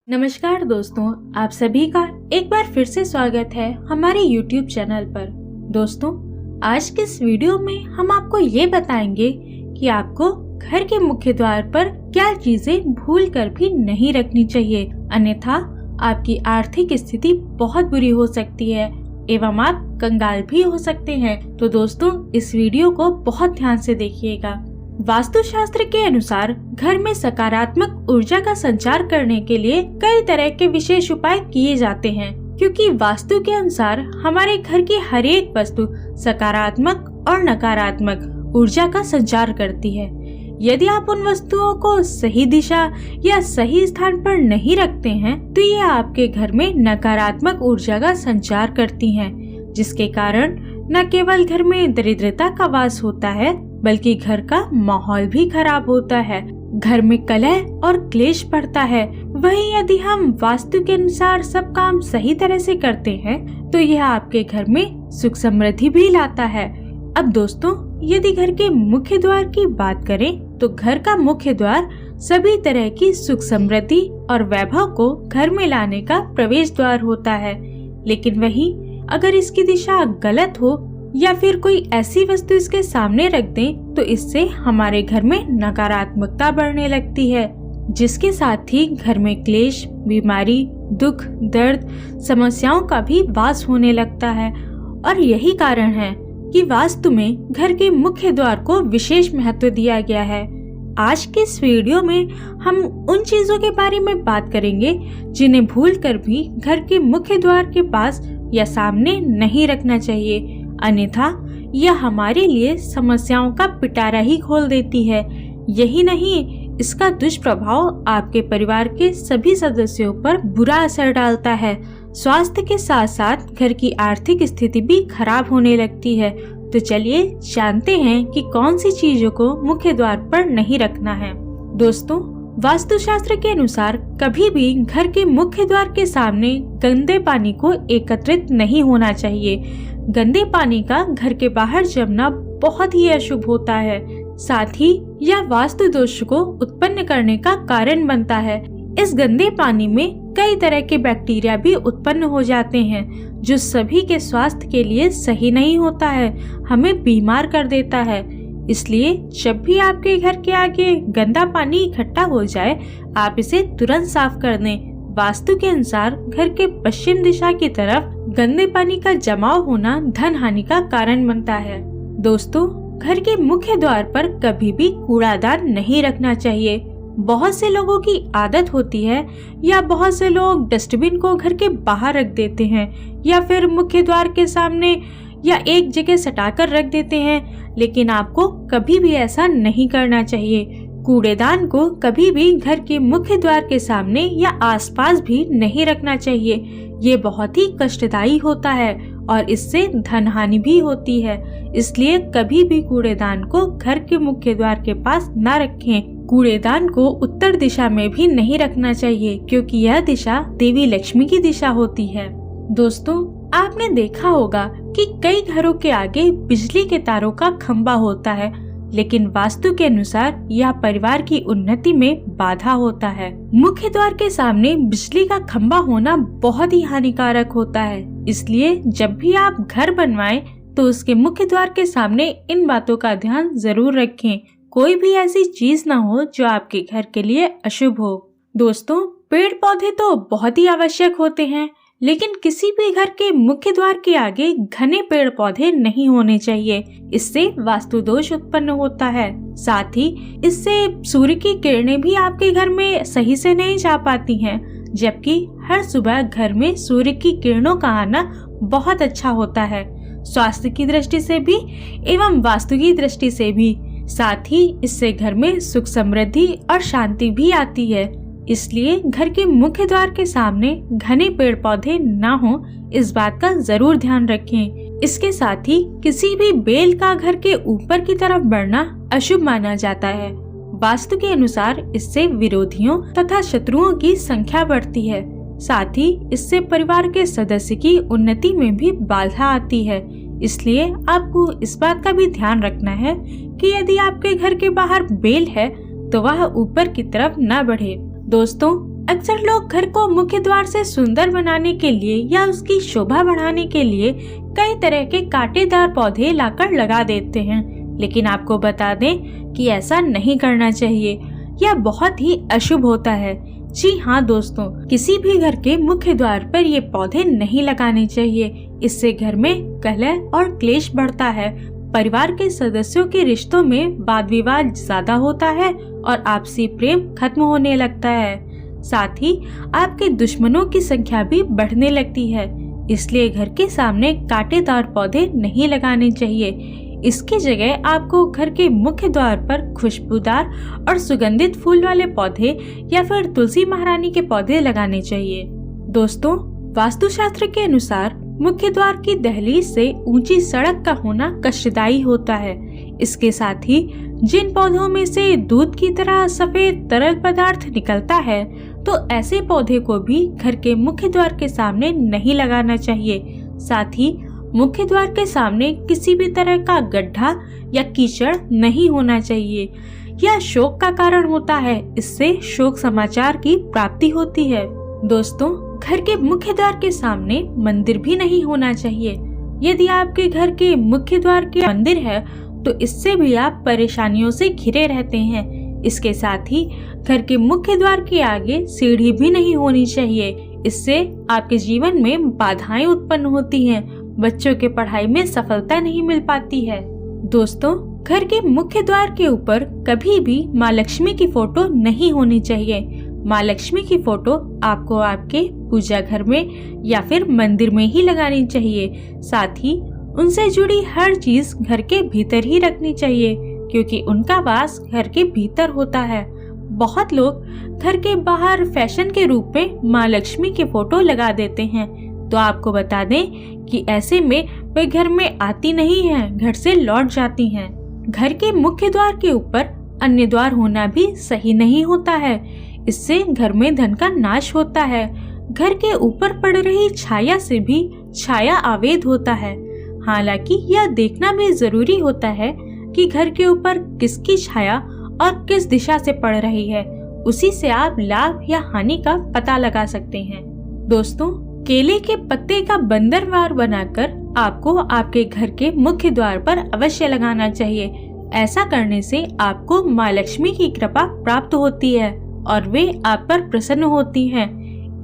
नमस्कार दोस्तों, आप सभी का एक बार फिर से स्वागत है हमारे YouTube चैनल पर। दोस्तों, आज के इस वीडियो में हम आपको ये बताएंगे कि आपको घर के मुख्य द्वार पर क्या चीजें भूल कर भी नहीं रखनी चाहिए, अन्यथा आपकी आर्थिक स्थिति बहुत बुरी हो सकती है एवं आप कंगाल भी हो सकते हैं। तो दोस्तों, इस वीडियो को बहुत ध्यान से देखिएगा। वास्तुशास्त्र के अनुसार घर में सकारात्मक ऊर्जा का संचार करने के लिए कई तरह के विशेष उपाय किए जाते हैं, क्योंकि वास्तु के अनुसार हमारे घर की हर एक वस्तु सकारात्मक और नकारात्मक ऊर्जा का संचार करती है। यदि आप उन वस्तुओं को सही दिशा या सही स्थान पर नहीं रखते हैं, तो ये आपके घर में नकारात्मक ऊर्जा का संचार करती हैं, जिसके कारण न केवल घर में दरिद्रता का वास होता है, बल्कि घर का माहौल भी खराब होता है। घर में कलह और क्लेश बढ़ता है। वहीं यदि हम वास्तु के अनुसार सब काम सही तरह से करते हैं, तो यह आपके घर में सुख समृद्धि भी लाता है। अब दोस्तों, यदि घर के मुख्य द्वार की बात करें, तो घर का मुख्य द्वार सभी तरह की सुख समृद्धि और वैभव को घर में लाने का प्रवेश द्वार होता है। लेकिन वहीं अगर इसकी दिशा गलत हो या फिर कोई ऐसी वस्तु इसके सामने रख दें, तो इससे हमारे घर में नकारात्मकता बढ़ने लगती है, जिसके साथ ही घर में क्लेश, बीमारी, दुख, दर्द, समस्याओं का भी वास होने लगता है। और यही कारण है कि वास्तु में घर के मुख्य द्वार को विशेष महत्व दिया गया है। आज के इस वीडियो में हम उन चीजों के बारे में बात करेंगे जिन्हें भूलकर भी घर के मुख्य द्वार के पास या सामने नहीं रखना चाहिए, अन्यथा यह हमारे लिए समस्याओं का पिटारा ही खोल देती है। यही नहीं, इसका दुष्प्रभाव आपके परिवार के सभी सदस्यों पर बुरा असर डालता है। स्वास्थ्य के साथ साथ घर की आर्थिक स्थिति भी खराब होने लगती है। तो चलिए जानते हैं कि कौन सी चीजों को मुख्य द्वार पर नहीं रखना है। दोस्तों, वास्तुशास्त्र के अनुसार कभी भी घर के मुख्य द्वार के सामने गंदे पानी को एकत्रित नहीं होना चाहिए। गंदे पानी का घर के बाहर जमना बहुत ही अशुभ होता है। साथ ही यह वास्तु दोष को उत्पन्न करने का कारण बनता है। इस गंदे पानी में कई तरह के बैक्टीरिया भी उत्पन्न हो जाते हैं, जो सभी के स्वास्थ्य के लिए सही नहीं होता है, हमें बीमार कर देता है। इसलिए जब भी आपके घर के आगे गंदा पानी इकट्ठा हो जाए, आप इसे तुरंत साफ कर दें। वास्तु के अनुसार घर के पश्चिम दिशा की तरफ गंदे पानी का जमाव होना धन हानि का कारण बनता है। दोस्तों, घर के मुख्य द्वार पर कभी भी कूड़ादान नहीं रखना चाहिए। बहुत से लोगों की आदत होती है, या बहुत से लोग डस्टबिन को घर के बाहर रख देते हैं या फिर मुख्य द्वार के सामने या एक जगह सटाकर रख देते हैं, लेकिन आपको कभी भी ऐसा नहीं करना चाहिए। कूड़ेदान को कभी भी घर के मुख्य द्वार के सामने या आसपास भी नहीं रखना चाहिए। ये बहुत ही कष्टदायी होता है और इससे धन हानि भी होती है। इसलिए कभी भी कूड़ेदान को घर के मुख्य द्वार के पास न रखें। कूड़ेदान को उत्तर दिशा में भी नहीं रखना चाहिए, क्योंकि यह दिशा देवी लक्ष्मी की दिशा होती है। दोस्तों, आपने देखा होगा कि कई घरों के आगे बिजली के तारों का खंभा होता है, लेकिन वास्तु के अनुसार यह परिवार की उन्नति में बाधा होता है। मुख्य द्वार के सामने बिजली का खंभा होना बहुत ही हानिकारक होता है। इसलिए जब भी आप घर बनवाएं, तो उसके मुख्य द्वार के सामने इन बातों का ध्यान जरूर रखें। कोई भी ऐसी चीज न हो जो आपके घर के लिए अशुभ हो। दोस्तों, पेड़ पौधे तो बहुत ही आवश्यक होते हैं, लेकिन किसी भी घर के मुख्य द्वार के आगे घने पेड़ पौधे नहीं होने चाहिए। इससे वास्तु दोष उत्पन्न होता है। साथ ही इससे सूर्य की किरणें भी आपके घर में सही से नहीं जा पाती हैं, जबकि हर सुबह घर में सूर्य की किरणों का आना बहुत अच्छा होता है, स्वास्थ्य की दृष्टि से भी एवं वास्तु की दृष्टि से भी। साथ ही इससे घर में सुख समृद्धि और शांति भी आती है। इसलिए घर के मुख्य द्वार के सामने घने पेड़ पौधे ना हो, इस बात का जरूर ध्यान रखें। इसके साथ ही किसी भी बेल का घर के ऊपर की तरफ बढ़ना अशुभ माना जाता है। वास्तु के अनुसार इससे विरोधियों तथा शत्रुओं की संख्या बढ़ती है। साथ ही इससे परिवार के सदस्य की उन्नति में भी बाधा आती है। इसलिए आपको इस बात का भी ध्यान रखना है कि यदि आपके घर के बाहर बेल है, तो वह ऊपर की तरफ न बढ़े। दोस्तों, अक्सर लोग घर को मुख्य द्वार से सुंदर बनाने के लिए या उसकी शोभा बढ़ाने के लिए कई तरह के कांटेदार पौधे लाकर लगा देते हैं, लेकिन आपको बता दें कि ऐसा नहीं करना चाहिए। यह बहुत ही अशुभ होता है। जी हाँ दोस्तों, किसी भी घर के मुख्य द्वार पर ये पौधे नहीं लगाने चाहिए। इससे घर में कलह और क्लेश बढ़ता है, परिवार के सदस्यों के रिश्तों में वाद विवाद ज्यादा होता है और आपसी प्रेम खत्म होने लगता है। साथ ही आपके दुश्मनों की संख्या भी बढ़ने लगती है। इसलिए घर के सामने कांटेदार पौधे नहीं लगाने चाहिए। इसकी जगह आपको घर के मुख्य द्वार पर खुशबूदार और सुगंधित फूल वाले पौधे या फिर तुलसी महारानी के पौधे लगाने चाहिए। दोस्तों, वास्तुशास्त्र के अनुसार मुख्य द्वार की दहलीज से ऊंची सड़क का होना कष्टदायी होता है। इसके साथ ही जिन पौधों में से दूध की तरह सफेद तरल पदार्थ निकलता है, तो ऐसे पौधे को भी घर के मुख्य द्वार के सामने नहीं लगाना चाहिए। साथ ही मुख्य द्वार के सामने किसी भी तरह का गड्ढा या कीचड़ नहीं होना चाहिए। यह शोक का कारण होता है। इससे शोक समाचार की प्राप्ति होती है। दोस्तों, घर के मुख्य द्वार के सामने मंदिर भी नहीं होना चाहिए। यदि आपके घर के मुख्य द्वार के मंदिर है तो इससे भी आप परेशानियों से घिरे रहते हैं। इसके साथ ही घर के मुख्य द्वार के आगे सीढ़ी भी नहीं होनी चाहिए। इससे आपके जीवन में बाधाएं उत्पन्न होती हैं। बच्चों के पढ़ाई में सफलता नहीं मिल पाती है। दोस्तों, घर के मुख्य द्वार के ऊपर कभी भी माँ लक्ष्मी की फोटो नहीं होनी चाहिए। माँ लक्ष्मी की फोटो आपको आपके पूजा घर में या फिर मंदिर में ही लगानी चाहिए। साथ ही उनसे जुड़ी हर चीज घर के भीतर ही रखनी चाहिए, क्योंकि उनका वास घर के भीतर होता है। बहुत लोग घर के बाहर फैशन के रूप में माँ लक्ष्मी के फोटो लगा देते हैं, तो आपको बता दें कि ऐसे में वे घर में आती नहीं है, घर से लौट जाती हैं। घर के मुख्य द्वार के ऊपर अन्य द्वार होना भी सही नहीं होता है। इससे घर में धन का नाश होता है। घर के ऊपर पड़ रही छाया से भी छाया आवेद होता है। हालांकि यह देखना भी जरूरी होता है कि घर के ऊपर किसकी छाया और किस दिशा से पड़ रही है। उसी से आप लाभ या हानि का पता लगा सकते हैं। दोस्तों, केले के पत्ते का बंदरवार बनाकर आपको आपके घर के मुख्य द्वार पर अवश्य लगाना चाहिए। ऐसा करने से आपको माँ लक्ष्मी की कृपा प्राप्त होती है और वे आप पर प्रसन्न होती हैं।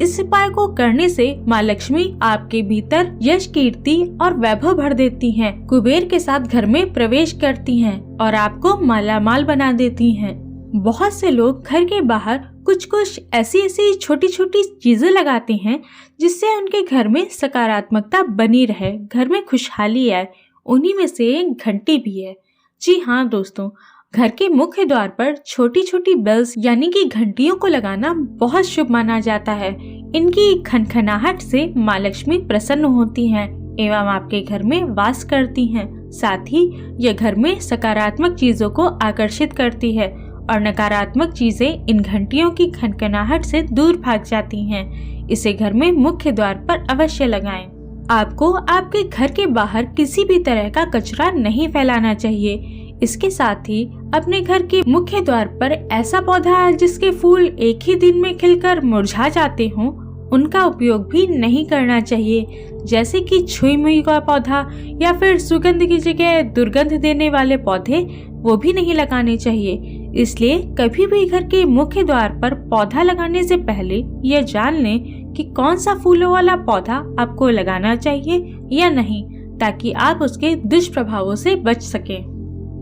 इस उपाय को करने से माँ लक्ष्मी आपके भीतर यश, कीर्ति और वैभव भर देती हैं। कुबेर के साथ घर में प्रवेश करती हैं और आपको मालामाल बना देती हैं। बहुत से लोग घर के बाहर कुछ ऐसी छोटी छोटी चीजें लगाते हैं जिससे उनके घर में सकारात्मकता बनी रहे, घर में खुशहाली आए। उन्हीं में से एक घंटी भी है। जी हाँ दोस्तों, घर के मुख्य द्वार पर छोटी छोटी बेल्स यानी कि घंटियों को लगाना बहुत शुभ माना जाता है। इनकी खनखनाहट से माँ लक्ष्मी प्रसन्न होती हैं एवं आपके घर में वास करती हैं। साथ ही यह घर में सकारात्मक चीजों को आकर्षित करती है और नकारात्मक चीजें इन घंटियों की खनखनाहट से दूर भाग जाती हैं। इसे घर में मुख्य द्वार पर अवश्य लगाएं। आपको आपके घर के बाहर किसी भी तरह का कचरा नहीं फैलाना चाहिए। इसके साथ ही अपने घर के मुख्य द्वार पर ऐसा पौधा जिसके फूल एक ही दिन में खिलकर मुरझा जाते हों, उनका उपयोग भी नहीं करना चाहिए। जैसे कि छुई मुई का पौधा या फिर सुगंध की जगह दुर्गंध देने वाले पौधे, वो भी नहीं लगाने चाहिए। इसलिए कभी भी घर के मुख्य द्वार पर पौधा लगाने से पहले यह जान लें कि कौन सा फूलों वाला पौधा आपको लगाना चाहिए या नहीं, ताकि आप उसके दुष्प्रभावों से बच सकें।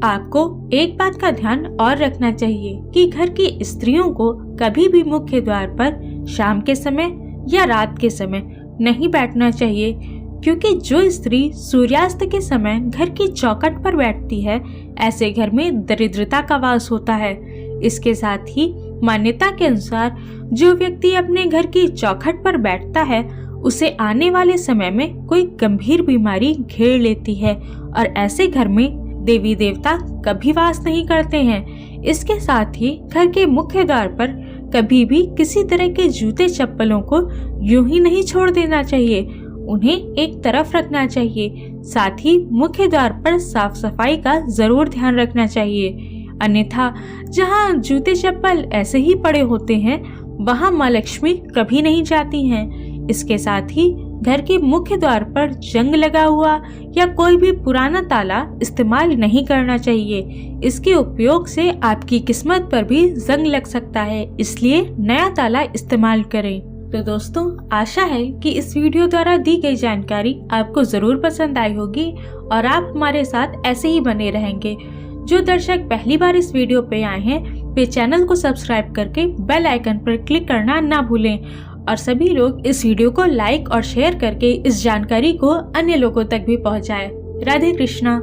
आपको एक बात का ध्यान और रखना चाहिए कि घर की स्त्रियों को कभी भी मुख्य द्वार पर शाम के समय या रात के समय नहीं बैठना चाहिए, क्योंकि जो स्त्री सूर्यास्त के समय घर की चौखट पर बैठती है, ऐसे घर में दरिद्रता का वास होता है। इसके साथ ही मान्यता के अनुसार जो व्यक्ति अपने घर की चौखट पर बैठता है, उसे आने वाले समय में कोई गंभीर बीमारी घेर लेती है और ऐसे घर में देवी देवता कभी वास नहीं करते हैं। इसके साथ ही घर के मुख्य द्वार पर कभी भी किसी तरह के जूते चप्पलों को यूं ही नहीं छोड़ देना चाहिए, उन्हें एक तरफ रखना चाहिए। साथ ही मुख्य द्वार पर साफ सफाई का जरूर ध्यान रखना चाहिए, अन्यथा जहां जूते चप्पल ऐसे ही पड़े होते हैं, वहाँ माँ लक्ष्मी कभी नहीं जाती हैं। इसके साथ ही घर के मुख्य द्वार पर जंग लगा हुआ या कोई भी पुराना ताला इस्तेमाल नहीं करना चाहिए। इसके उपयोग से आपकी किस्मत पर भी जंग लग सकता है, इसलिए नया ताला इस्तेमाल करें। तो दोस्तों, आशा है कि इस वीडियो द्वारा दी गई जानकारी आपको जरूर पसंद आई होगी और आप हमारे साथ ऐसे ही बने रहेंगे। जो दर्शक पहली बार इस वीडियो पे आए हैं वे चैनल को सब्सक्राइब करके बेल आइकन पर क्लिक करना ना भूलें और सभी लोग इस वीडियो को लाइक और शेयर करके इस जानकारी को अन्य लोगों तक भी पहुंचाएं। राधे कृष्णा।